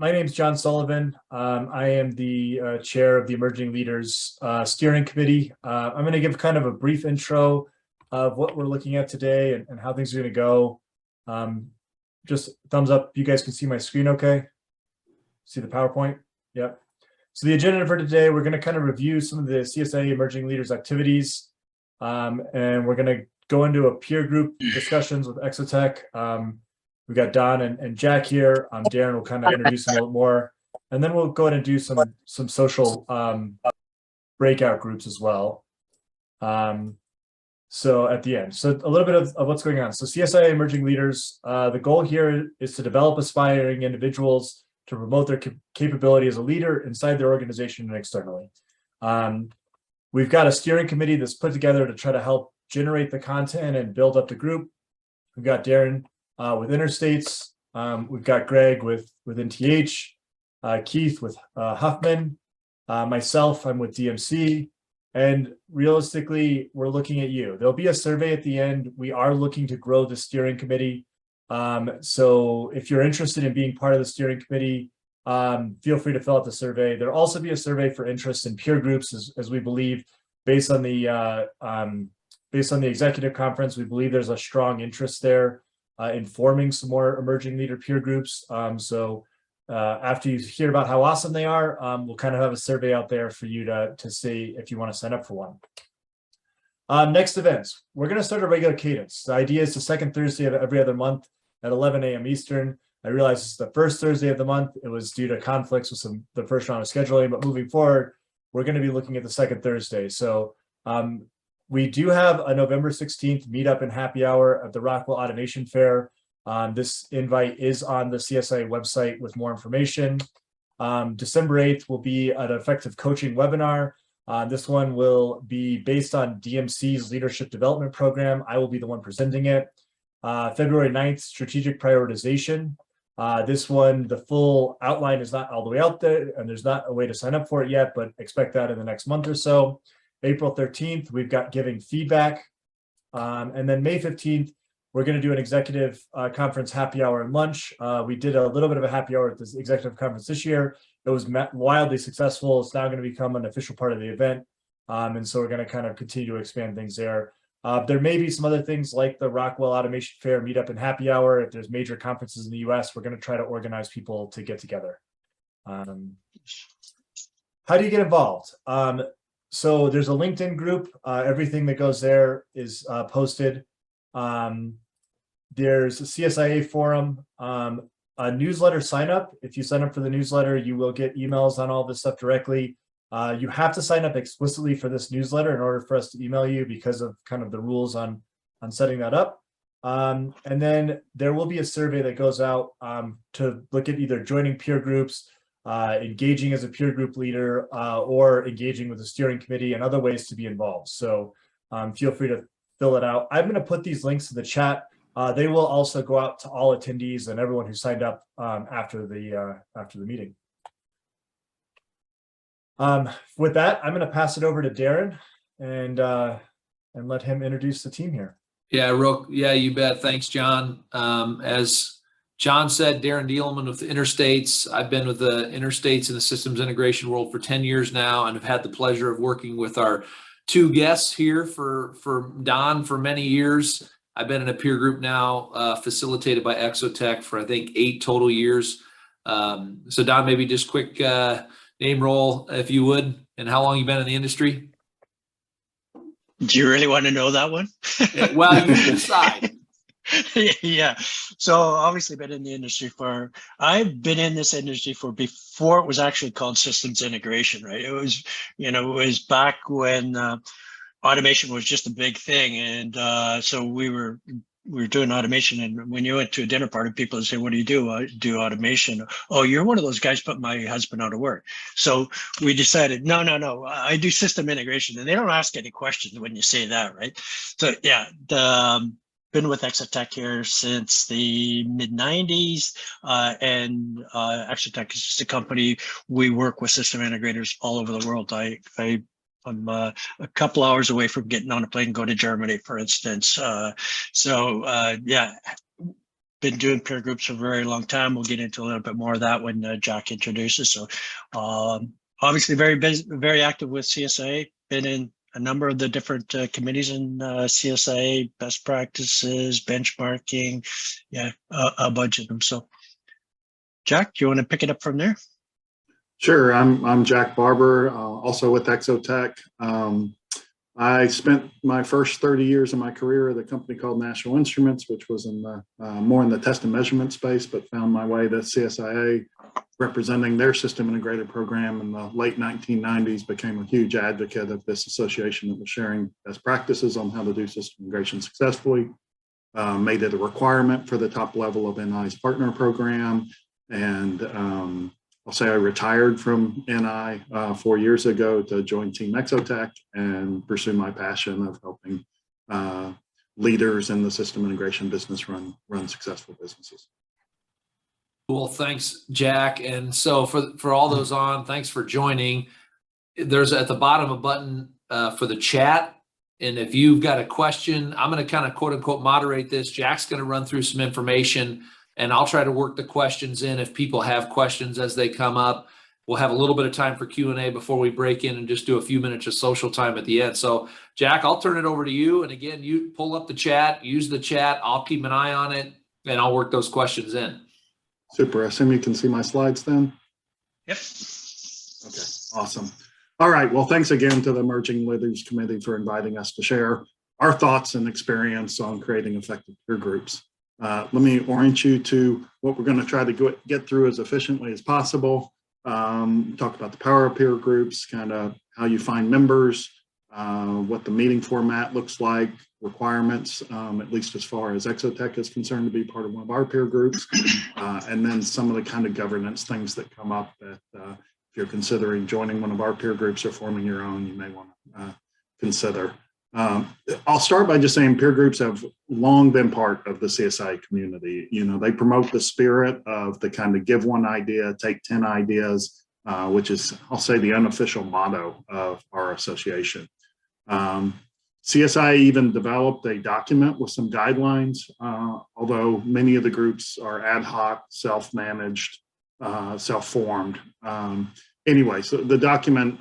My name's John Sullivan. I am the chair of the Emerging Leaders Steering Committee. I'm going to give kind of a brief intro of what we're looking at today and how things are going to go. Just thumbs up. You guys can see my screen okay? See the PowerPoint? Yep. So the agenda for today, we're going to kind of review some of the CSIA Emerging Leaders activities. And we're going to go into a peer group discussions with Exotech. We've got Don and Jack here. Darren will kind of introduce them a little more. And then we'll go ahead and do some social breakout groups as well. So at the end, so a little bit of what's going on. So CSIA Emerging Leaders, the goal here is to develop aspiring individuals to promote their capability as a leader inside their organization and externally. We've got a steering committee that's put together to try to help generate the content and build up the group. We've got Darren with Interstates. We've got Greg with NTH, Keith with Huffman, myself, I'm with DMC, and realistically, we're looking at you. There'll be a survey at the end. We are looking to grow the steering committee. So if you're interested in being part of the steering committee, feel free to fill out the survey. There'll also be a survey for interest in peer groups, as we believe, based on the executive conference, we believe there's a strong interest there in forming some more emerging leader peer groups. So after you hear about how awesome they are, we'll kind of have a survey out there for you to see if you want to sign up for one. Next events, we're going to start a regular cadence. The idea is the second Thursday of every other month at 11 a.m. Eastern. I realize it's the first Thursday of the month. It was due to conflicts with the first round of scheduling, but moving forward, we're going to be looking at the second Thursday. So we do have a November 16th meetup and happy hour at the Rockwell Automation Fair. This invite is on the CSIA website with more information. December 8th will be an effective coaching webinar. This one will be based on DMC's leadership development program. I will be the one presenting it. February 9th, strategic prioritization. This one, the full outline is not all the way out there, and there's not a way to sign up for it yet, but expect that in the next month or so. April 13th, we've got giving feedback. And then May 15th, we're going to do an executive conference happy hour and lunch. We did a little bit of a happy hour at this executive conference this year. It was wildly successful. It's now going to become an official part of the event. And so we're going to kind of continue to expand things there. There may be some other things like the Rockwell Automation Fair meetup and happy hour. If there's major conferences in the US, we're going to try to organize people to get together. How do you get involved? So there's a LinkedIn group. Everything that goes there is posted. There's a CSIA forum, a newsletter sign up. If you sign up for the newsletter, you will get emails on all this stuff directly. You have to sign up explicitly for this newsletter in order for us to email you because of kind of the rules on setting that up. And then there will be a survey that goes out to look at either joining peer groups, engaging as a peer group leader, or engaging with the steering committee and other ways to be involved. So feel free to fill it out. I'm going to put these links in the chat. They will also go out to all attendees and everyone who signed up after the meeting. With that, I'm going to pass it over to Darren and let him introduce the team here. Yeah, you bet. Thanks, John. As John said, Darren Dielman with the Interstates. I've been with the Interstates in the systems integration world for 10 years now, and have had the pleasure of working with our two guests here for Don for many years. I've been in a peer group now facilitated by Exotech for, I think, 8 total years. So Don, maybe just quick name roll, if you would, and how long you've been in the industry? Do you really want to know that one? Well, you can decide. Yeah. So obviously I've been in this industry for before it was actually called systems integration, right? It was back when automation was just a big thing. And so we were doing automation. And when you went to a dinner party, people would say, what do you do? I do automation. Oh, you're one of those guys put my husband out of work. So we decided, no, I do system integration. And they don't ask any questions when you say that, right? So yeah, been with Exotech here since the mid-90s, and Exotech is just a company. We work with system integrators all over the world. I'm a couple hours away from getting on a plane and go to Germany, for instance. Yeah, been doing peer groups for a very long time. We'll get into a little bit more of that when Jack introduces. So obviously very busy, very active with CSIA, been in a number of the different committees in CSIA, best practices, benchmarking, yeah, a bunch of them. So Jack, do you want to pick it up from there? Sure. I'm Jack Barber, also with Exotech. I spent my first 30 years of my career at a company called National Instruments, which was in the more in the test and measurement space, but found my way to CSIA, representing their system integrated program in the late 1990s. Became a huge advocate of this association that was sharing best practices on how to do system integration successfully. Made it a requirement for the top level of NI's partner program, and I'll say I retired from NI 4 years ago to join Team Exotech and pursue my passion of helping leaders in the system integration business run successful businesses. Cool, thanks, Jack. And so for all those on, thanks for joining. There's at the bottom a button for the chat. And if you've got a question, I'm going to kind of quote unquote moderate this. Jack's going to run through some information, and I'll try to work the questions in if people have questions as they come up. We'll have a little bit of time for Q&A before we break in and just do a few minutes of social time at the end. So Jack, I'll turn it over to you. And again, you pull up the chat, use the chat. I'll keep an eye on it, and I'll work those questions in. Super. I assume you can see my slides then? Yep. Okay, awesome. All right. Well, thanks again to the Emerging Leaders Committee for inviting us to share our thoughts and experience on creating effective peer groups. Let me orient you to what we're going to try to get through as efficiently as possible. Talk about the power of peer groups, kind of how you find members, what the meeting format looks like, requirements, at least as far as Exotech is concerned, to be part of one of our peer groups, and then some of the kind of governance things that come up that if you're considering joining one of our peer groups or forming your own, you may want to consider. I'll start by just saying peer groups have long been part of the CSI community. You know, they promote the spirit of the kind of give one idea, take 10 ideas, which is, I'll say, the unofficial motto of our association. CSI even developed a document with some guidelines, although many of the groups are ad hoc, self-managed, self-formed. Anyway, so the document,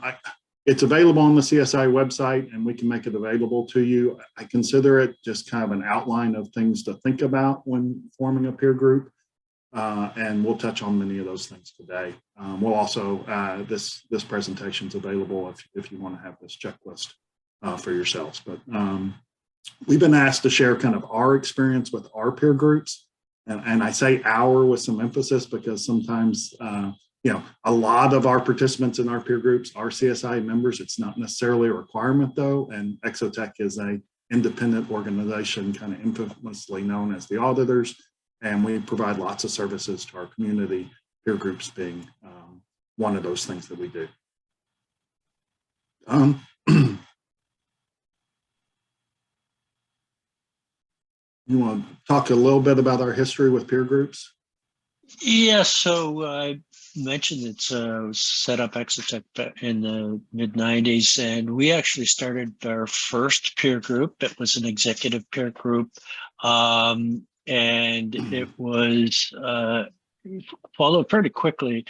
it's available on the CSI website, and we can make it available to you. I consider it just kind of an outline of things to think about when forming a peer group, and we'll touch on many of those things today. We'll also, this presentation is available if you want to have this checklist for yourselves. But we've been asked to share kind of our experience with our peer groups, and I say our with some emphasis because sometimes you know, a lot of our participants in our peer groups are CSI members. It's not necessarily a requirement though, and Exotech is an independent organization, kind of infamously known as the auditors, and we provide lots of services to our community, peer groups being one of those things that we do. You want to talk a little bit about our history with peer groups? Yeah, so I mentioned it's set up Exotech in the mid-90s, and we actually started our first peer group. It was an executive peer group, and it was followed pretty quickly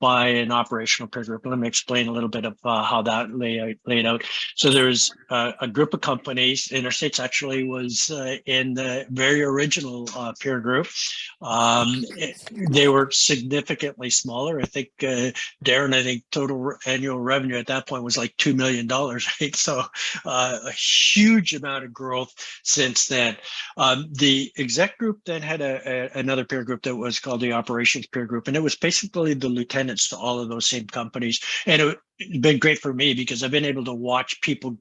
by an operational peer group. Let me explain a little bit of how that laid out. So there's a group of companies. Interstates actually was in the very original peer group. They were significantly smaller. I think, Darren, total annual revenue at that point was like $2 million, right? So a huge amount of growth since then. The exec group then had another peer group that was called the operations peer group, and it was basically the lieutenants to all of those same companies. And it's been great for me because I've been able to watch people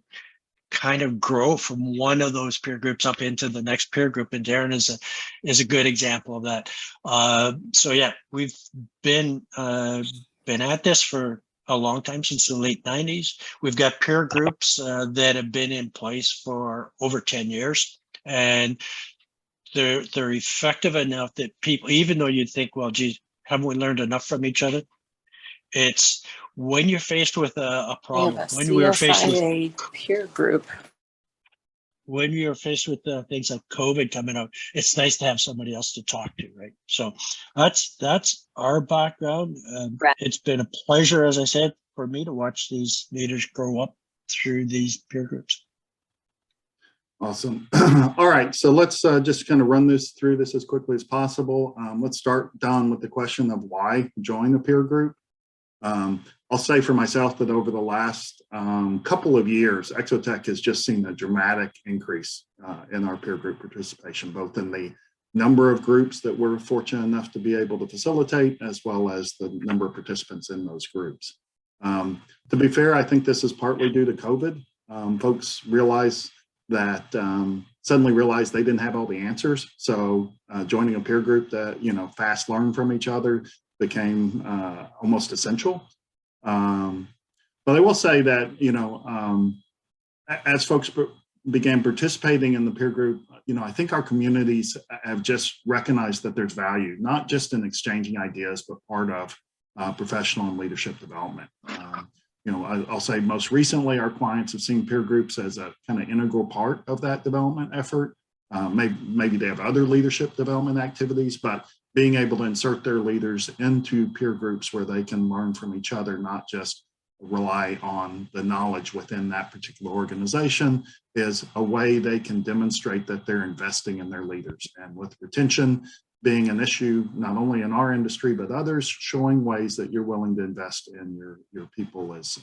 kind of grow from one of those peer groups up into the next peer group. And Darren is a good example of that. So yeah, we've been at this for a long time, since the late 90s. We've got peer groups that have been in place for over 10 years. And they're effective enough that people, even though you'd think, well, geez, haven't we learned enough from each other? It's when you're faced with a problem, when we were faced with peer group. when you're faced with things like COVID coming out, it's nice to have somebody else to talk to, right? So that's our background. Right. It's been a pleasure, as I said, for me to watch these leaders grow up through these peer groups. Awesome. All right, so let's just kind of run through this as quickly as possible. Let's start, Don, with the question of why join a peer group. I'll say for myself that over the last couple of years, Exotech has just seen a dramatic increase in our peer group participation, both in the number of groups that we're fortunate enough to be able to facilitate, as well as the number of participants in those groups. To be fair, I think this is partly due to COVID. Folks suddenly realized they didn't have all the answers. So joining a peer group that, fast learn from each other became almost essential. But I will say that, as folks began participating in the peer group, I think our communities have just recognized that there's value, not just in exchanging ideas, but part of professional and leadership development. I'll say most recently, our clients have seen peer groups as a kind of integral part of that development effort. Maybe they have other leadership development activities, but being able to insert their leaders into peer groups where they can learn from each other, not just rely on the knowledge within that particular organization, is a way they can demonstrate that they're investing in their leaders. And with retention being an issue, not only in our industry, but others, showing ways that you're willing to invest in your people is,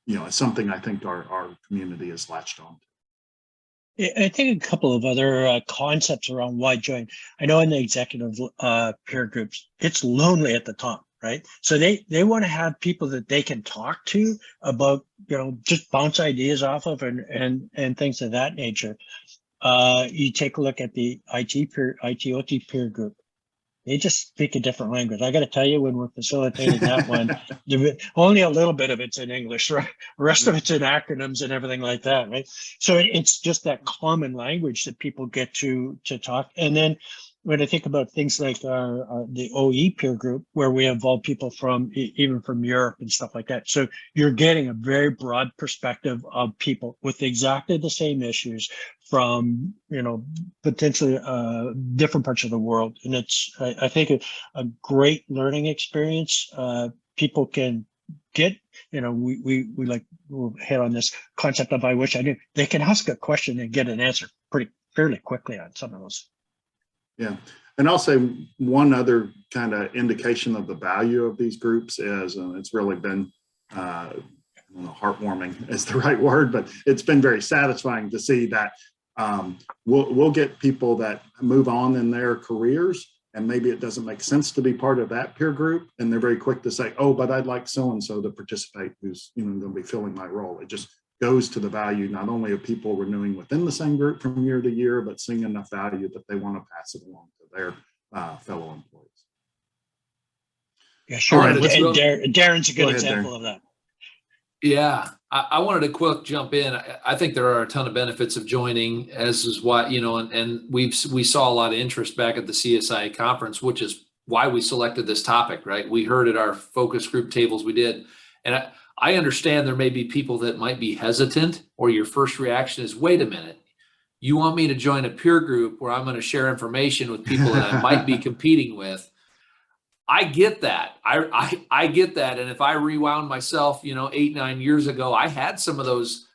is something I think our community has latched on. I think a couple of other concepts around why join. I know in the executive peer groups, it's lonely at the top, right? So they want to have people that they can talk to about, just bounce ideas off of and things of that nature. You take a look at the IT/OT peer group. They just speak a different language. I got to tell you, when we're facilitating that one, only a little bit of it's in English, right? The rest of it's in acronyms and everything like that, right? So it's just that common language that people get to talk. And then when I think about things like the OE peer group, where we involve people from even from Europe and stuff like that. So you're getting a very broad perspective of people with exactly the same issues from, potentially different parts of the world. And it's, I think, a great learning experience. People can get, we'll hit on this concept of I wish I knew. They can ask a question and get an answer fairly quickly on some of those. Yeah. And I'll say one other kind of indication of the value of these groups is, and it's really been, I don't know, heartwarming is the right word, but it's been very satisfying to see that we'll get people that move on in their careers, and maybe it doesn't make sense to be part of that peer group, and they're very quick to say, oh, but I'd like so-and-so to participate who's going to be filling my role. It just goes to the value not only of people renewing within the same group from year to year, but seeing enough value that they want to pass it along to their fellow employees. Yeah, sure. Right, Darren's a good ahead, example Darren. of that. Yeah, I wanted to quick jump in. I think there are a ton of benefits of joining, as is why, and we saw a lot of interest back at the CSIA conference, which is why we selected this topic, right? We heard at our focus group tables we did. And I understand there may be people that might be hesitant, or your first reaction is, wait a minute, you want me to join a peer group where I'm going to share information with people that I might be competing with? I get that. I get that. And if I rewound myself, 8-9 years ago, I had some of those,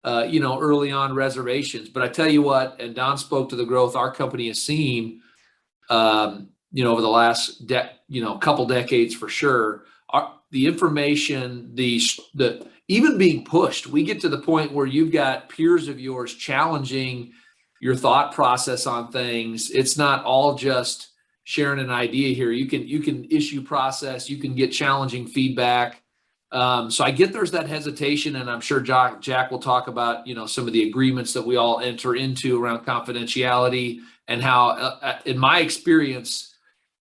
early on reservations. But I tell you what, and Don spoke to the growth our company has seen, over the last couple decades for sure. The information, the even being pushed, we get to the point where you've got peers of yours challenging your thought process on things. It's not all just sharing an idea here. You can issue process, you can get challenging feedback. So I get there's that hesitation, and I'm sure Jack will talk about, some of the agreements that we all enter into around confidentiality, and how, in my experience,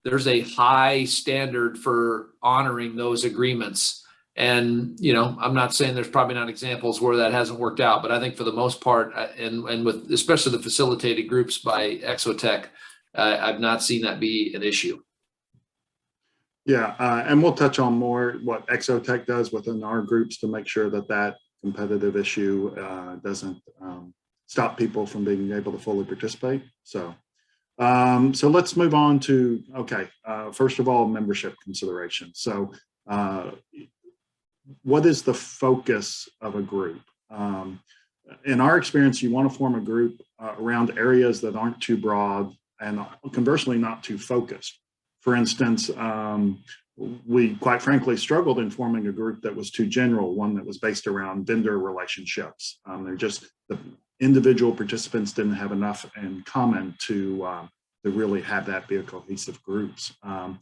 there's a high standard for honoring those agreements. And, I'm not saying there's probably not examples where that hasn't worked out, but I think for the most part, and with especially the facilitated groups by Exotech, I've not seen that be an issue. Yeah, and we'll touch on more what Exotech does within our groups to make sure that competitive issue doesn't stop people from being able to fully participate. So, so let's move on to, okay, first of all, membership consideration. So what is the focus of a group? In our experience, you want to form a group around areas that aren't too broad and conversely not too focused. For instance, we quite frankly struggled in forming a group that was too general, one that was based around vendor relationships. The individual participants didn't have enough in common to really have that be a cohesive groups. On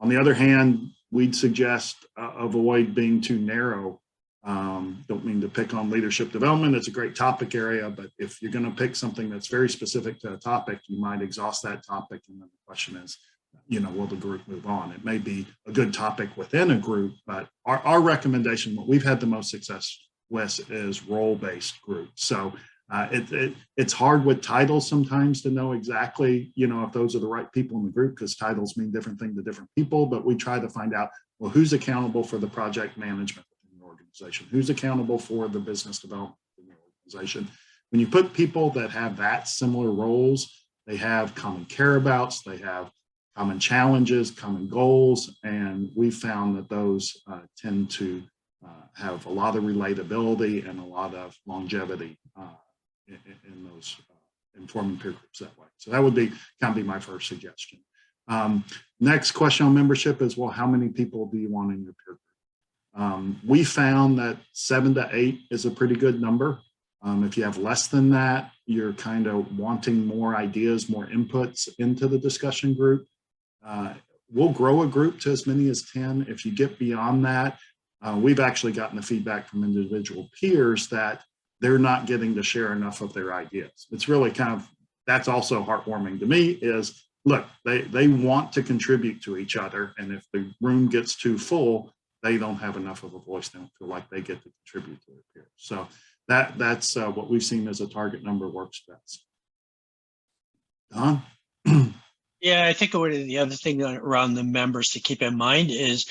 the other hand, we'd suggest avoid being too narrow. Don't mean to pick on leadership development. It's a great topic area, but if you're going to pick something that's very specific to a topic, you might exhaust that topic. And then the question is, will the group move on? It may be a good topic within a group, but our recommendation, what we've had the most success with, is role-based groups. So it's hard with titles sometimes to know exactly, if those are the right people in the group, because titles mean different things to different people, but we try to find out, well, who's accountable for the project management in the organization? Who's accountable for the business development in the organization? When you put people that have that similar roles, they have common care-abouts, they have common challenges, common goals, and we found that those tend to have a lot of relatability and a lot of longevity in those informing peer groups that way. So that would be my first suggestion. Next question on membership is, well, how many people do you want in your peer group? We found that 7 to 8 is a pretty good number. If you have less than that, you're kind of wanting more ideas, more inputs into the discussion group. We'll grow a group to as many as 10. If you get beyond that, we've actually gotten the feedback from individual peers that they're not getting to share enough of their ideas. It's really that's also heartwarming to me is, look, they want to contribute to each other. And if the room gets too full, they don't have enough of a voice. They don't feel like they get to contribute to their peers. So that's what we've seen as a target number works best. Don? Yeah, I think the other thing around the members to keep in mind is,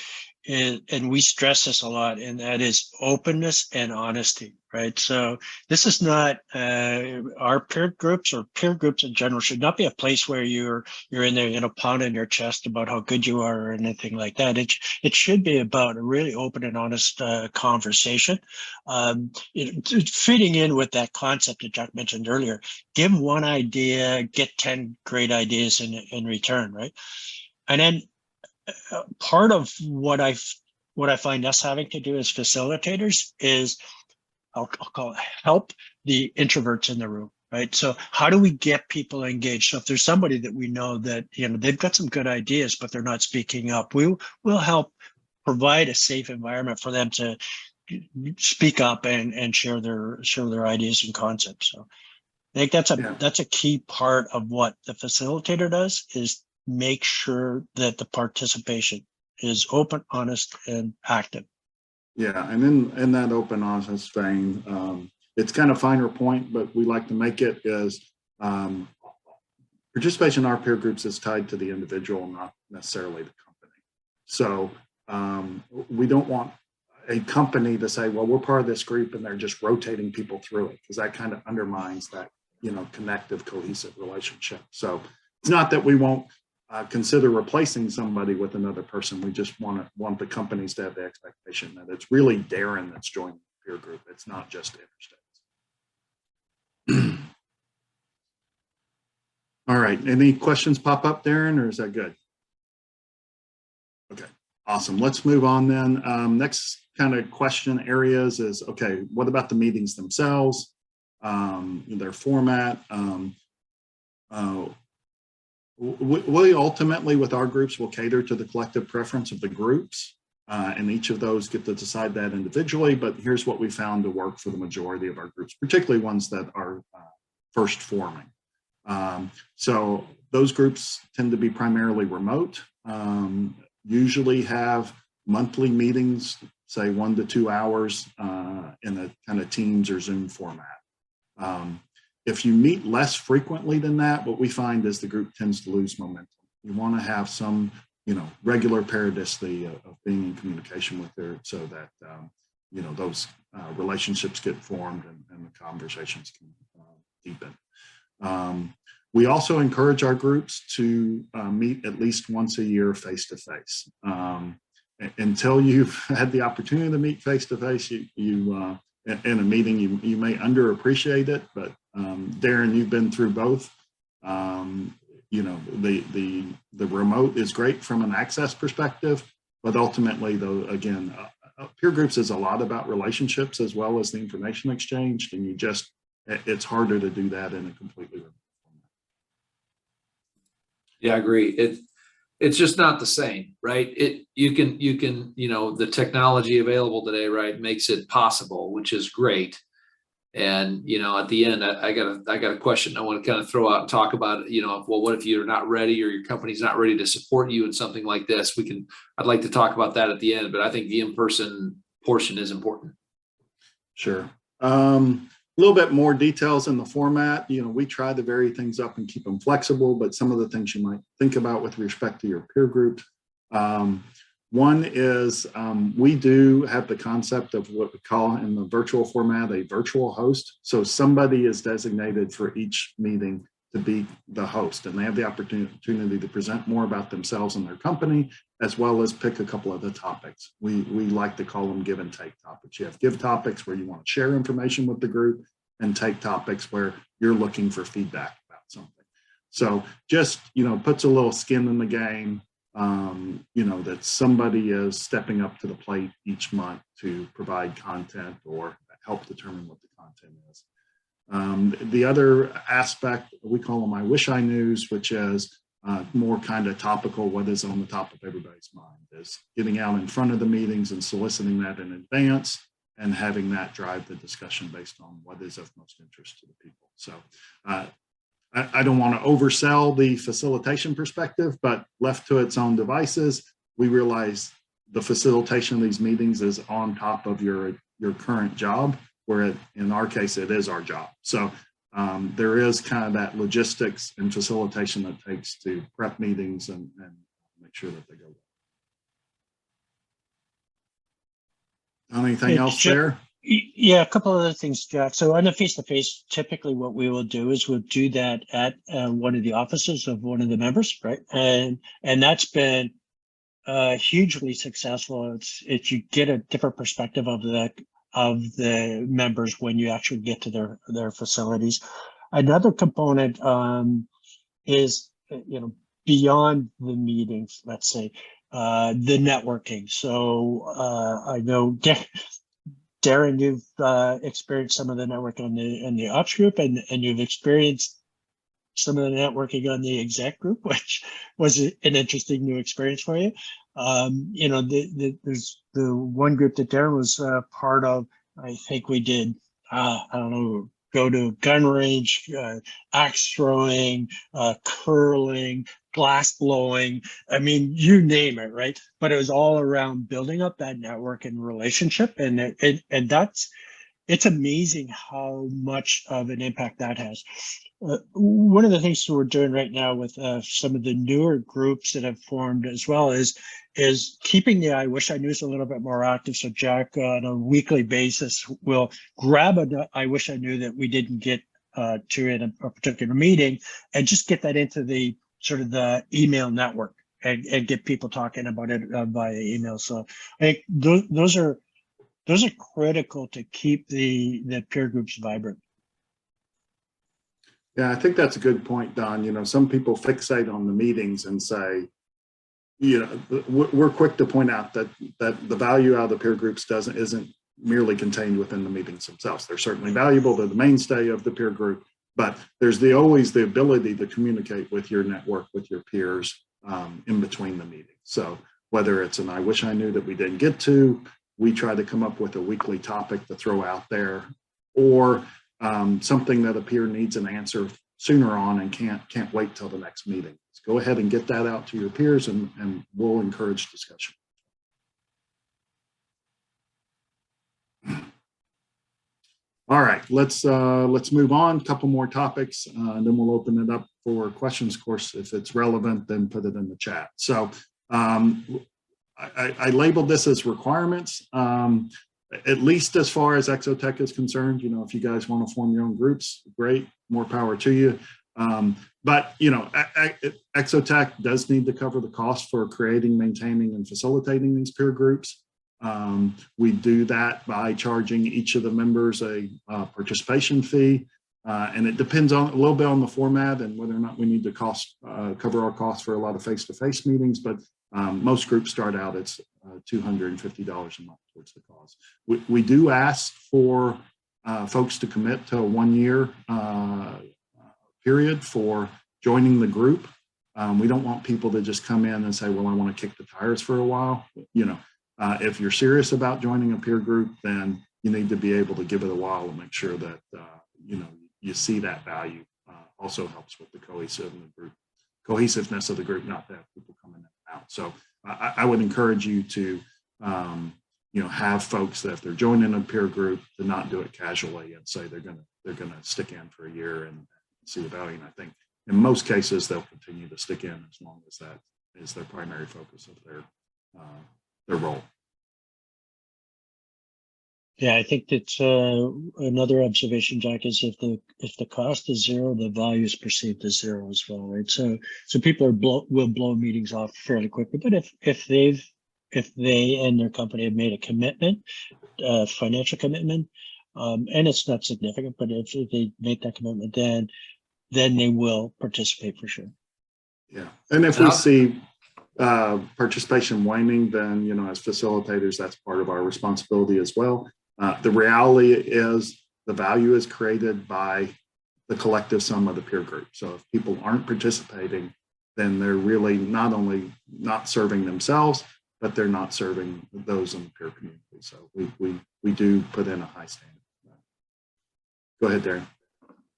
and we stress this a lot, and that is openness and honesty, right? So this is not our peer groups, or peer groups in general should not be a place where you're in there, pounding your chest about how good you are or anything like that. It should be about a really open and honest conversation. Fitting in with that concept that Jack mentioned earlier, give them one idea, get 10 great ideas in return, right? And then part of what I find us having to do as facilitators is, I'll call it, help the introverts in the room, right? So how do we get people engaged? So if there's somebody that we know that, they've got some good ideas, but they're not speaking up, we'll help provide a safe environment for them to speak up and share their ideas and concepts. So I think that's a key part of what the facilitator does, is make sure that the participation is open, honest, and active. Yeah, and in that open, honest vein, it's kind of finer point, but we like to make it is participation in our peer groups is tied to the individual, not necessarily the company. So we don't want a company to say, well, we're part of this group and they're just rotating people through it, because that kind of undermines that, connective, cohesive relationship. So it's not that we won't consider replacing somebody with another person. We just want the companies to have the expectation that it's really Darren that's joining the peer group. It's not just interstates. All right. Any questions pop up, Darren, or is that good? Okay, awesome. Let's move on then. Next kind of question areas is, okay, what about the meetings themselves, their format? We ultimately, with our groups, will cater to the collective preference of the groups, and each of those get to decide that individually. But here's what we found to work for the majority of our groups, particularly ones that are first forming. So those groups tend to be primarily remote, usually have monthly meetings, say 1 to 2 hours in a kind of Teams or Zoom format. If you meet less frequently than that, what we find is the group tends to lose momentum. You want to have some, regular periodicity of being in communication with her, so that, those relationships get formed and the conversations can deepen. We also encourage our groups to meet at least once a year face-to-face. Until you've had the opportunity to meet face-to-face, in a meeting, you may underappreciate it, but Darren, you've been through both. You know, the remote is great from an access perspective, but ultimately, though, again, peer groups is a lot about relationships as well as the information exchange, and it's harder to do that in a completely remote format. Yeah, I agree. It's just not the same, right? You can, you know, the technology available today, right, makes it possible, which is great. And, you know, at the end, I got a question I want to kind of throw out and talk about, you know, well, what if you're not ready or your company's not ready to support you in something like this? I'd like to talk about that at the end, but I think the in-person portion is important. Sure. A little bit more details in the format. You know, we try to vary things up and keep them flexible, but some of the things you might think about with respect to your peer group. One is we do have the concept of what we call in the virtual format a virtual host. So somebody is designated for each meeting to be the host, and they have the opportunity to present more about themselves and their company, as well as pick a couple of the topics. We like to call them give and take topics. You have give topics where you want to share information with the group, and take topics where you're looking for feedback about something. So just, you know, puts a little skin in the game. You know, that somebody is stepping up to the plate each month to provide content or help determine what the content is. The other aspect, we call them I Wish I Knews, which is more kind of topical, what is on the top of everybody's mind, is getting out in front of the meetings and soliciting that in advance and having that drive the discussion based on what is of most interest to the people. So I don't want to oversell the facilitation perspective, but left to its own devices, we realize the facilitation of these meetings is on top of your current job, where in our case, it is our job. So there is kind of that logistics and facilitation that takes to prep meetings and make sure that they go well. Anything else there? Yeah, a couple of other things, Jack. So on the face-to-face, typically what we will do is we'll do that at one of the offices of one of the members, right? And that's been hugely successful. It's you get a different perspective of the members when you actually get to their facilities. Another component is, you know, beyond the meetings, let's say, the networking. So I know Darren, you've experienced some of the networking in the ops group, and you've experienced some of the networking on the exec group, which was an interesting new experience for you. You know, there's the one group that Darren was part of. I think we did, I don't know, go to gun range, axe throwing, curling, glass blowing. I mean, you name it, right? But it was all around building up that network and relationship, and it's amazing how much of an impact that has. One of the things that we're doing right now with some of the newer groups that have formed as well is keeping the I Wish I Knew a little bit more active. So Jack, on a weekly basis, will grab an I Wish I Knew that we didn't get to in a particular meeting, and just get that into the sort of the email network and get people talking about it via email. So I think those are critical to keep the peer groups vibrant. Yeah, I think that's a good point, Don. You know, some people fixate on the meetings and say, you know, we're quick to point out that the value out of the peer groups isn't merely contained within the meetings themselves. They're certainly valuable. They're the mainstay of the peer group, but there's always the ability to communicate with your network, with your peers in between the meetings. So whether it's an I Wish I Knew that we didn't get to, we try to come up with a weekly topic to throw out there, or something that a peer needs an answer sooner on and can't wait till the next meeting. So go ahead and get that out to your peers, and we'll encourage discussion. All right, let's move on. A couple more topics, and then we'll open it up for questions. Of course, if it's relevant, then put it in the chat. So I labeled this as requirements. at least as far as Exotech is concerned, if you guys want to form your own groups, great, more power to you. But Exotech does need to cover the cost for creating, maintaining, and facilitating these peer groups. We do that by charging each of the members a participation fee, and it depends on a little bit on the format and whether or not we need to cover our costs for a lot of face-to-face meetings. But most groups start out at $250 a month towards the cost. We do ask for folks to commit to a 1-year period for joining the group. We don't want people to just come in and say, well, I want to kick the tires for a while. If you're serious about joining a peer group, then you need to be able to give it a while and make sure that you see that value. Also helps with the cohesiveness of the group, not to have people come in and out. So I would encourage you to have folks that if they're joining a peer group, to not do it casually and say they're gonna stick in for a year and see the value. And I think in most cases they'll continue to stick in as long as that is their primary focus of their role. Yeah, I think that's another observation, Jack, is if the cost is zero, the value is perceived as zero as well, right? So people will blow meetings off fairly quickly. But if they and their company have made a commitment, financial commitment, and it's not significant, but if they make that commitment, then they will participate for sure. Yeah, and if we see participation waning, then as facilitators, that's part of our responsibility as well. The reality is the value is created by the collective sum of the peer group. So if people aren't participating, then they're really not only not serving themselves, but they're not serving those in the peer community. So we do put in a high standard. Go ahead, Darren.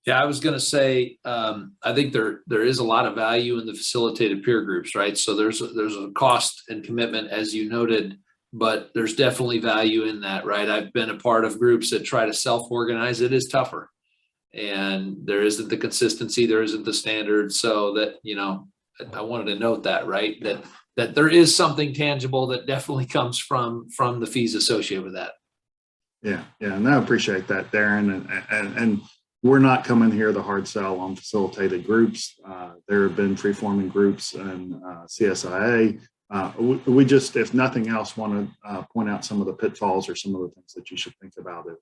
Yeah, I was going to say, I think there is a lot of value in the facilitated peer groups, right? So there's a cost and commitment, as you noted, but there's definitely value in that, right? I've been a part of groups that try to self-organize. It is tougher, and there isn't the consistency, there isn't the standard. So that, I wanted to note that, right? That there is something tangible that definitely comes from the fees associated with that. Yeah, and I appreciate that, Darren, and we're not coming here the hard sell on facilitated groups. There have been free-forming groups and CSIA. We just, if nothing else, want to point out some of the pitfalls or some of the things that you should think about it,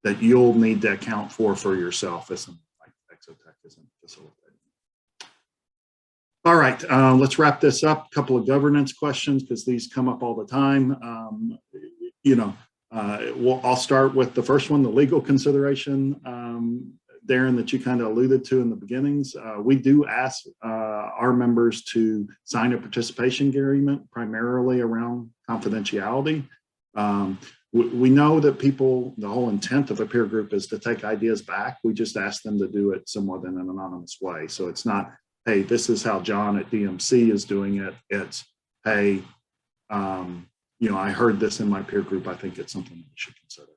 that you'll need to account for yourself as something like Exotech isn't facilitating. All right, let's wrap this up. A couple of governance questions because these come up all the time. I'll start with the first one, the legal consideration, Darren, that you kind of alluded to in the beginnings. We do ask our members to sign a participation agreement, primarily around confidentiality. We know that the whole intent of a peer group is to take ideas back. We just ask them to do it somewhat in an anonymous way. So it's not, hey, this is how John at DMC is doing it. It's, hey, I heard this in my peer group. I think it's something we should consider.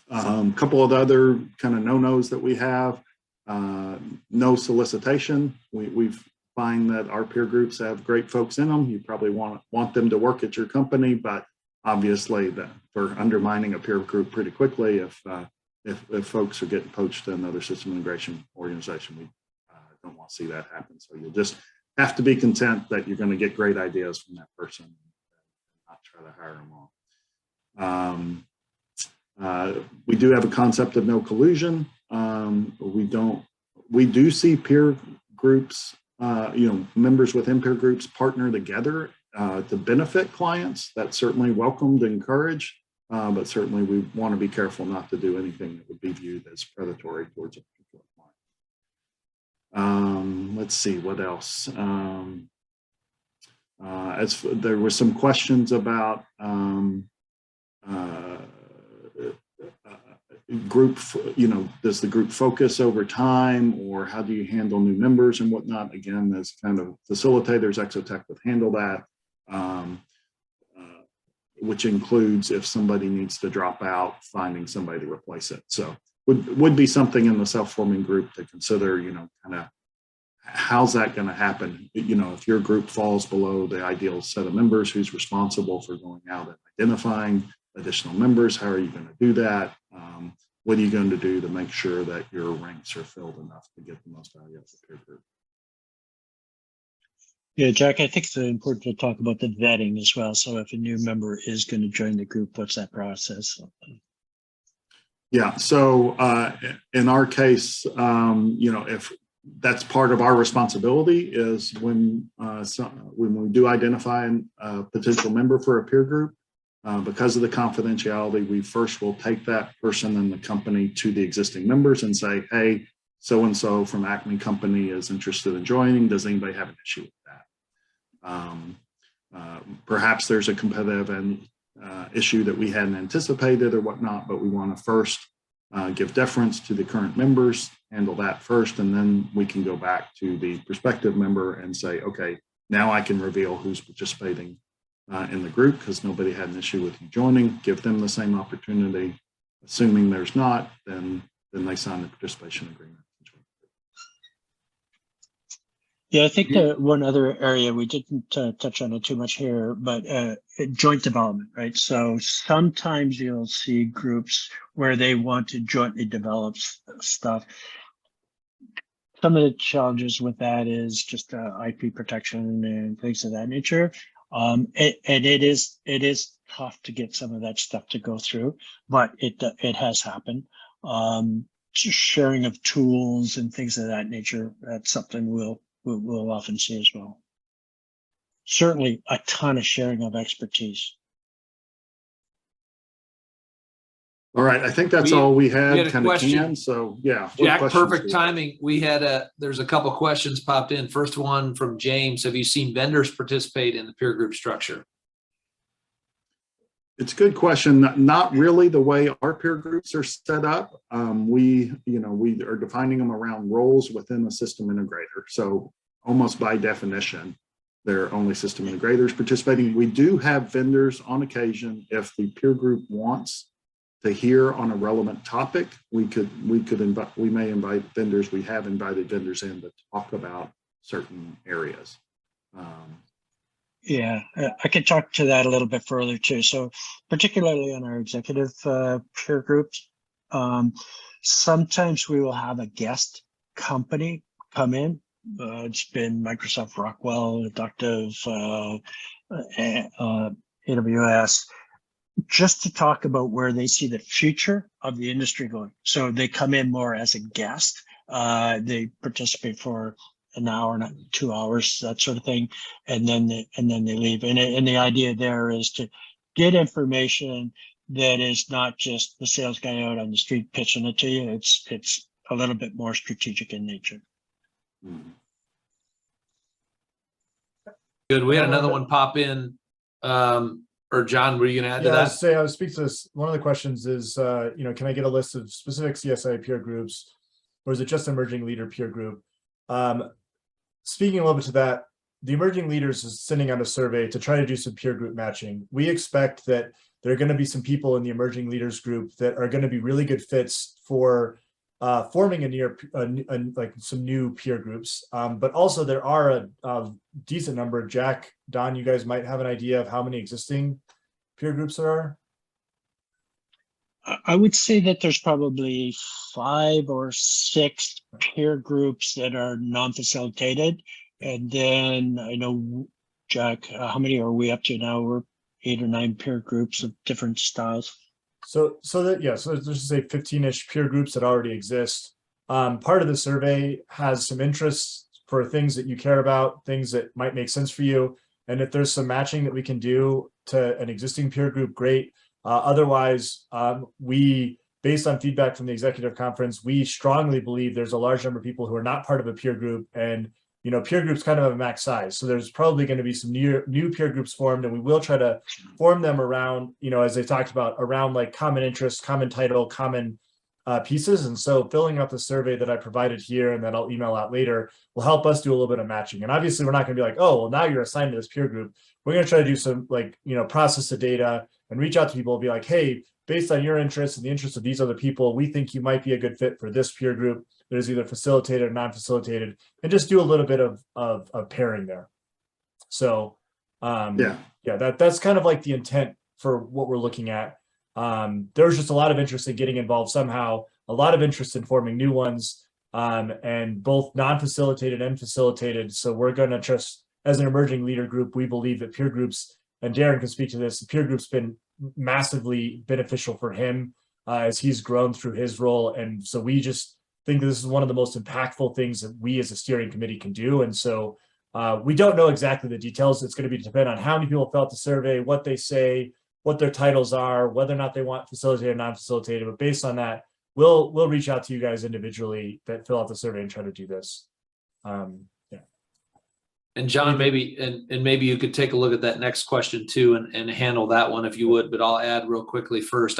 A couple of the other kind of no-nos that we have, no solicitation. We find that our peer groups have great folks in them. You probably want them to work at your company, but obviously we're undermining a peer group pretty quickly if folks are getting poached to another system integration organization. We don't want to see that happen. So you'll just have to be content that you're going to get great ideas from that person. Not try to hire them all. We do have a concept of no collusion. We do see peer groups, members within peer groups partner together to benefit clients. That's certainly welcomed and encouraged, but certainly we want to be careful not to do anything that would be viewed as predatory towards a particular client. Let's see, what else? There were some questions about group, does the group focus over time, or how do you handle new members and whatnot? Again, as kind of facilitators, Exotech would handle that, which includes if somebody needs to drop out, finding somebody to replace it. So would be something in the self-forming group to consider, kind of how's that going to happen? If your group falls below the ideal set of members, who's responsible for going out and identifying additional members? How are you going to do that? What are you going to do to make sure that your ranks are filled enough to get the most value out of the peer group? Yeah, Jack, I think it's important to talk about the vetting as well. So if a new member is going to join the group, what's that process? Yeah, so in our case, if that's part of our responsibility is when we do identify a potential member for a peer group, because of the confidentiality, we first will take that person and the company to the existing members and say, hey, so-and-so from Acme Company is interested in joining. Does anybody have an issue with that? Perhaps there's a competitive issue that we hadn't anticipated or whatnot, but we want to first give deference to the current members, handle that first, and then we can go back to the prospective member and say, okay, now I can reveal who's participating in the group because nobody had an issue with you joining. Give them the same opportunity. Assuming there's not, then they sign the participation agreement. Yeah, I think the one other area we didn't touch on it too much here, but joint development, right? So sometimes you'll see groups where they want to jointly develop stuff. Some of the challenges with that is just IP protection and things of that nature. And it is tough to get some of that stuff to go through, but it has happened. Sharing of tools and things of that nature, that's something we'll often see as well. Certainly a ton of sharing of expertise. All right, I think that's all we had a kind of question. canned. So yeah. Jack, perfect timing. There's a couple questions popped in. First one from James. Have you seen vendors participate in the peer group structure? It's a good question. Not really the way our peer groups are set up. We are defining them around roles within a system integrator. So almost by definition, there are only system integrators participating. We do have vendors on occasion. If the peer group wants to hear on a relevant topic, we may invite vendors. We have invited vendors in to talk about certain areas. Yeah, I could talk to that a little bit further too. So particularly on our executive peer groups, sometimes we will have a guest company come in. It's been Microsoft Rockwell, Inductive, AWS, just to talk about where they see the future of the industry going. So they come in more as a guest. They participate for an hour, 2 hours, that sort of thing, and then they leave. And the idea there is to get information that is not just the sales guy out on the street pitching it to you. It's a little bit more strategic in nature. Good. We had another one pop in. Or John, were you going to add to that? I was speaking to this. One of the questions is, can I get a list of specific CSIA peer groups, or is it just emerging leader peer group? Speaking a little bit to that, the emerging leaders is sending out a survey to try to do some peer group matching. We expect that there are going to be some people in the emerging leaders group that are going to be really good fits for forming some new peer groups. But also there are a decent number. Jack, Don, you guys might have an idea of how many existing peer groups there are? I would say that there's probably 5 or 6 peer groups that are non-facilitated. And then I know, Jack, how many are we up to now? We're 8 or 9 peer groups of different styles. So let's just say 15-ish peer groups that already exist. Part of the survey has some interests for things that you care about, things that might make sense for you. And if there's some matching that we can do to an existing peer group, great. Otherwise, we, based on feedback from the executive conference, we strongly believe there's a large number of people who are not part of a peer group, and peer groups kind of have a max size. So there's probably going to be some new peer groups formed, and we will try to form them around, as they talked about, around like common interests, common title, common pieces. And so filling out the survey that I provided here and that I'll email out later will help us do a little bit of matching. And obviously we're not going to be like, oh, well, now you're assigned to this peer group. We're going to try to do some process the data and reach out to people and be like, hey, based on your interests and the interests of these other people, we think you might be a good fit for this peer group that is either facilitated or non-facilitated, and just do a little bit of pairing there. So that's kind of like the intent for what we're looking at. there was just a lot of interest in getting involved somehow, a lot of interest in forming new ones, and both non-facilitated and facilitated. So we're going to just, as an emerging leader group, we believe that peer groups, and Darren can speak to this, the peer group's been massively beneficial for him as he's grown through his role. And so we just think this is one of the most impactful things that we as a steering committee can do. And so we don't know exactly the details. It's going to be depend on how many people fill out the survey, what they say, what their titles are, whether or not they want facilitated or non-facilitated. But based on that, we'll reach out to you guys individually that fill out the survey and try to do this. Yeah. And John, maybe maybe you could take a look at that next question too, and handle that one if you would. But I'll add real quickly first.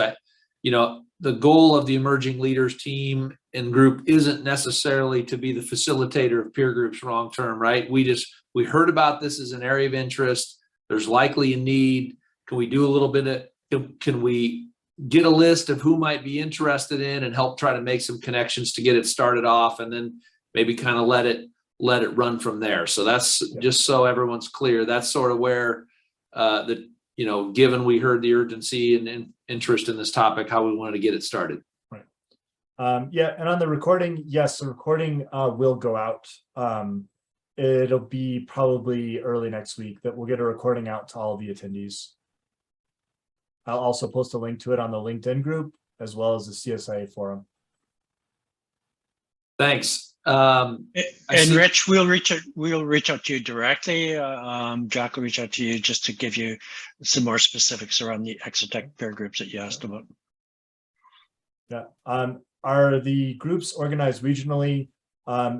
The goal of the emerging leaders team and group isn't necessarily to be the facilitator of peer groups long term, right? We heard about this as an area of interest. There's likely a need. Can we do a little bit of, can we get a list of who might be interested in and help try to make some connections to get it started off, and then maybe kind of let it run from there. So that's just so everyone's clear. That's sort of where given we heard the urgency and interest in this topic, how we wanted to get it started. Right. And on the recording, yes, the recording will go out. It'll be probably early next week that we'll get a recording out to all of the attendees. I'll also post a link to it on the LinkedIn group as well as the CSIA forum. Thanks. And Rich, we'll reach out to you directly. Jack will reach out to you just to give you some more specifics around the Exotech peer groups that you asked about. Yeah. Are the groups organized regionally? I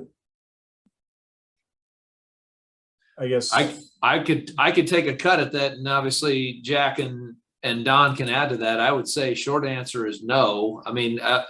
guess I could take a cut at that, and obviously Jack and Don can add to that. I would say short answer is no. I mean, at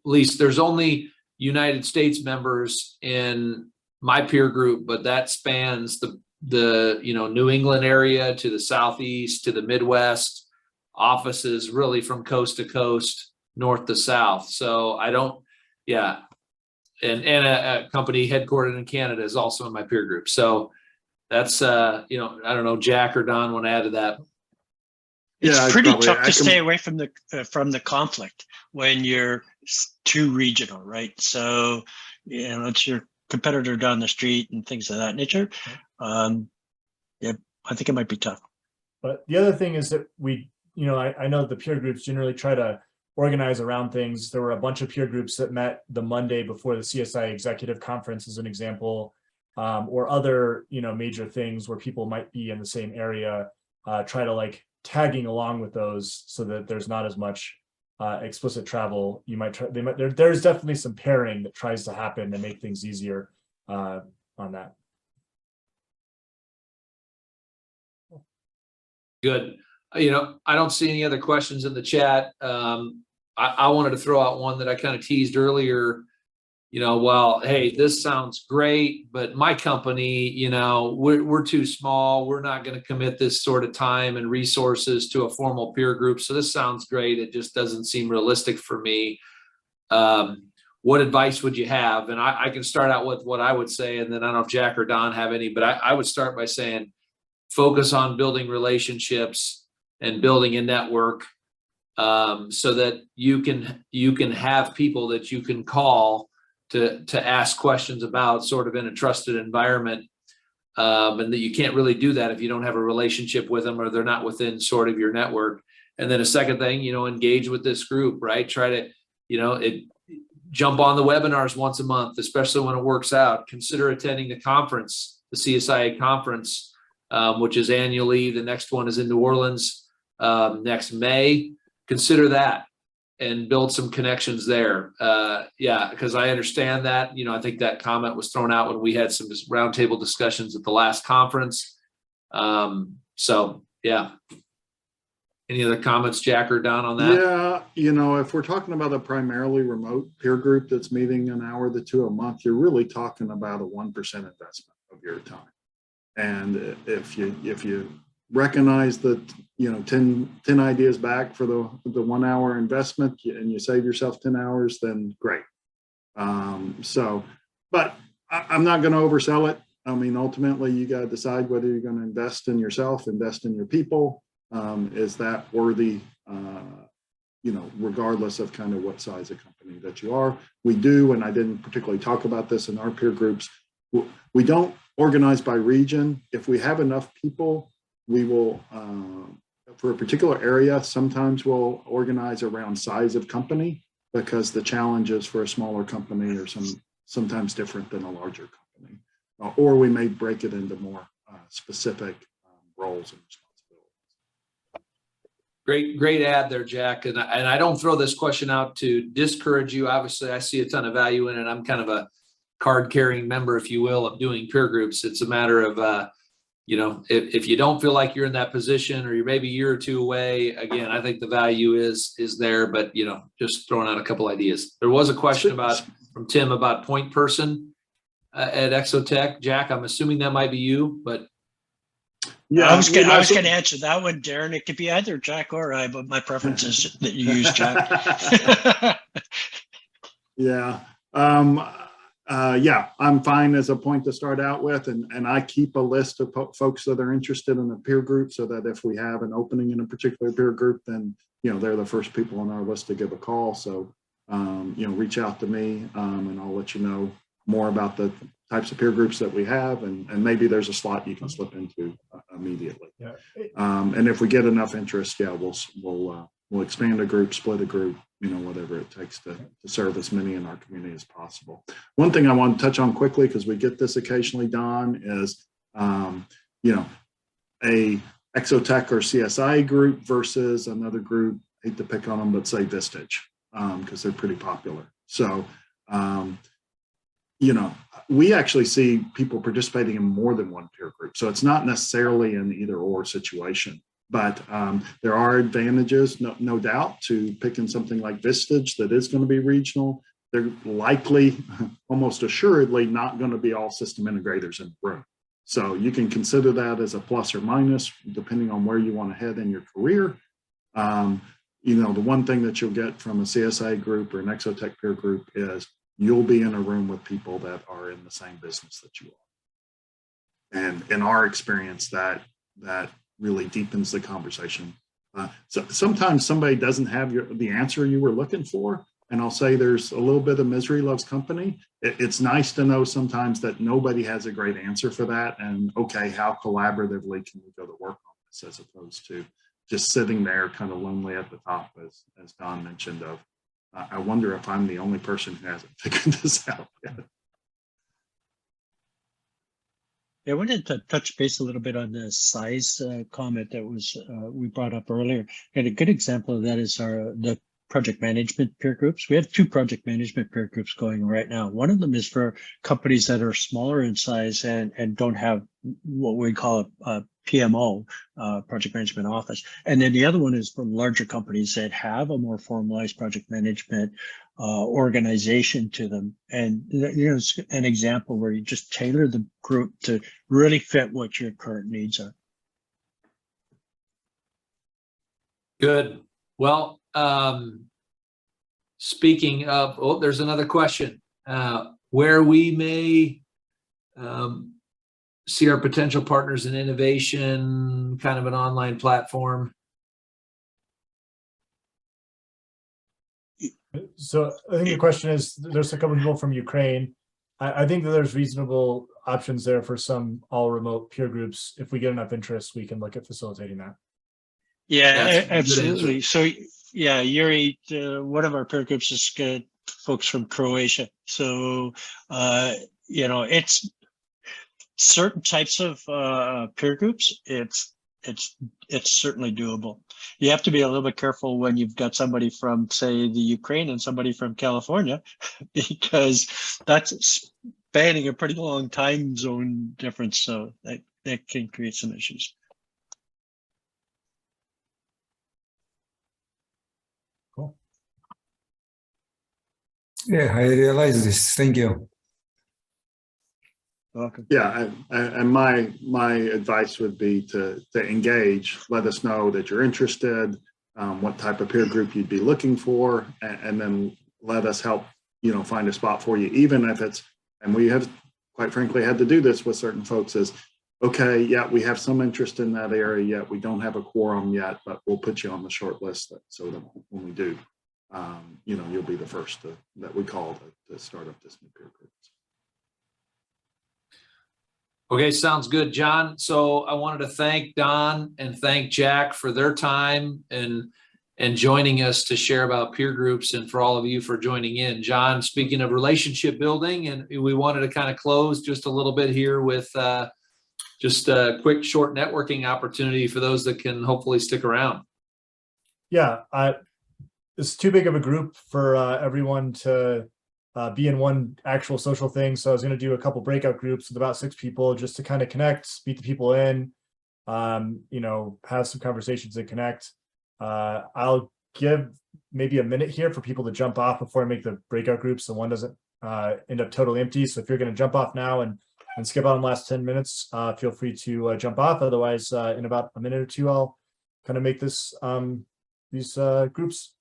least there's only United States members in my peer group, but that spans the New England area to the Southeast to the Midwest, offices really from coast to coast, north to south. So I don't, and a company headquartered in Canada is also in my peer group. So that's I don't know, Jack or Don want to add to that. It's pretty tough to stay away from the conflict when you're too regional, right? So, it's your competitor down the street and things of that nature. I think it might be tough. But the other thing is that I know the peer groups generally try to organize around things. There were a bunch of peer groups that met the Monday before the CSIA executive conference, as an example, or other, major things where people might be in the same area, try to tagging along with those so that there's not as much explicit travel. There's definitely some pairing that tries to happen to make things easier on that. Good. I don't see any other questions in the chat. I wanted to throw out one that I kind of teased earlier. Well, hey, this sounds great, but my company, we're too small. We're not going to commit this sort of time and resources to a formal peer group. So this sounds great. It just doesn't seem realistic for me. What advice would you have? And I can start out with what I would say, and then I don't know if Jack or Don have any, but I would start by saying, focus on building relationships and building a network, so that you can have people that you can call to ask questions about, sort of in a trusted environment, and that you can't really do that if you don't have a relationship with them or they're not within sort of your network. And then a second thing, engage with this group, right? Try to, jump on the webinars once a month, especially when it works out. Consider attending the conference, the CSIA conference, which is annually. The next one is in New Orleans next May. Consider that and build some connections there. Because I understand that, I think that comment was thrown out when we had some roundtable discussions at the last conference. Any other comments, Jack or Don, on that? Yeah, if we're talking about a primarily remote peer group that's meeting an hour to two a month, you're really talking about a 1% investment of your time. And if you recognize that 10 ideas back for the 1 hour investment and you save yourself 10 hours, then great. But I'm not going to oversell it. I mean, ultimately you got to decide whether you're going to invest in yourself, invest in your people. Is that worthy regardless of kind of what size of company that you are. We do, and I didn't particularly talk about this in our peer groups, we don't organize by region. If we have enough people, we will, for a particular area, sometimes we'll organize around size of company, because the challenges for a smaller company are sometimes different than a larger company. Or we may break it into more specific roles and responsibilities. Great ad there, Jack. And I don't throw this question out to discourage you. Obviously, I see a ton of value in it. I'm kind of a card-carrying member, if you will, of doing peer groups. It's a matter of, if you don't feel like you're in that position, or you're maybe a year or two away, again, I think the value is there, but, just throwing out a couple ideas. There was a question from Tim about point person at Exotech. Jack, I'm assuming that might be you, but. Yeah, I was going to answer that one, Darren. It could be either Jack or I, but my preference is that you use Jack. Yeah. I'm fine as a point to start out with, and I keep a list of folks that are interested in a peer group, so that if we have an opening in a particular peer group, then they're the first people on our list to give a call. So reach out to me, and I'll let you know more about the types of peer groups that we have, and maybe there's a slot you can slip into immediately. Yeah. And if we get enough interest, we'll expand a group, split a group, whatever it takes to serve as many in our community as possible. One thing I want to touch on quickly, because we get this occasionally, Don, is a Exotech or CSIA group versus another group, hate to pick on them, but say Vistage, because they're pretty popular. So, we actually see people participating in more than one peer group. So it's not necessarily an either or situation, but there are advantages, no doubt, to picking something like Vistage that is going to be regional. They're likely, almost assuredly, not going to be all system integrators in the room. So you can consider that as a plus or minus, depending on where you want to head in your career. The one thing that you'll get from a CSIA group or an Exotech peer group is you'll be in a room with people that are in the same business that you are. And in our experience, that really deepens the conversation. So sometimes somebody doesn't have the answer you were looking for, and I'll say there's a little bit of misery loves company. It's nice to know sometimes that nobody has a great answer for that, and okay, how collaboratively can we go to work on this, as opposed to just sitting there kind of lonely at the top, as Don mentioned, of I wonder if I'm the only person who hasn't figured this out yet. I wanted to touch base a little bit on the size comment that was we brought up earlier. And a good example of that is the project management peer groups. We have 2 project management peer groups going right now. One of them is for companies that are smaller in size and don't have what we call a PMO, project management office. And then the other one is for larger companies that have a more formalized project management organization to them. And it's an example where you just tailor the group to really fit what your current needs are. Good. Well, speaking of, there's another question. Where we may see our potential partners in innovation, kind of an online platform. So I think the question is, there's a couple of people from Ukraine. I think that there's reasonable options there for some all remote peer groups. If we get enough interest, we can look at facilitating that. Yeah, absolutely. So yeah, Yuri, one of our peer groups is good folks from Croatia. So, it's certain types of peer groups. It's certainly doable. You have to be a little bit careful when you've got somebody from, say, the Ukraine and somebody from California, because that's spanning a pretty long time zone difference. So that can create some issues. Cool. Yeah, I realize this. Thank you. Welcome. Yeah, and my advice would be to engage. Let us know that you're interested, what type of peer group you'd be looking for, and then let us help find a spot for you. Even if it's, and we have quite frankly had to do this with certain folks, is okay, yeah, we have some interest in that area yet. We don't have a quorum yet, but we'll put you on the short list so that when we do, you'll be the first that we call to start up this new peer group. Okay, sounds good, John. So I wanted to thank Don and thank Jack for their time and joining us to share about peer groups, and for all of you for joining in. John, speaking of relationship building, and we wanted to kind of close just a little bit here with just a quick short networking opportunity for those that can hopefully stick around. Yeah, it's too big of a group for everyone to be in one actual social thing. So I was going to do a couple breakout groups with about 6 people just to kind of connect, meet the people in, have some conversations and connect. I'll give maybe a minute here for people to jump off before I make the breakout groups, so one doesn't end up totally empty. So if you're going to jump off now and skip out in the last 10 minutes, feel free to jump off. Otherwise, in about a minute or two, I'll kind of make this these groups